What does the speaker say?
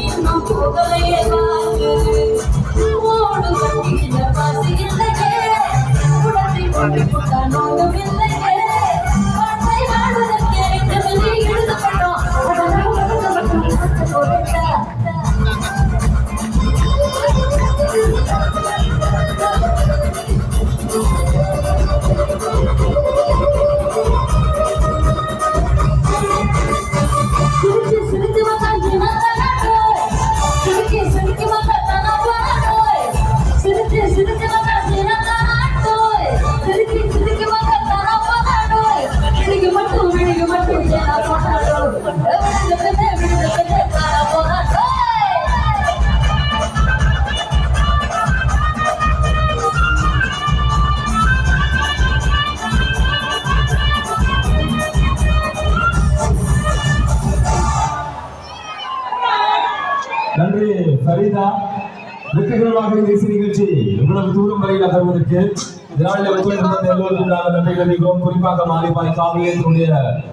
இன்னும் போகலையே ஓடு கட்டின பாசி இல்லையே உடத்தை கொண்டு போட்டானோடும் இல்லையே வாழ்க்கை வாழ்வதற்கே இந்த வெளி எழுதப்பட்டோம் நன்றி ஃபரீதா. வெற்றிகரமாக இந்த இசை நிகழ்ச்சி இவ்வளவு தூரம் வரை நகர்வதற்கு இதனால எல்லோருக்கும் நன்றிகளை குறிப்பாக மாலிபாய் காவியத்தினுடைய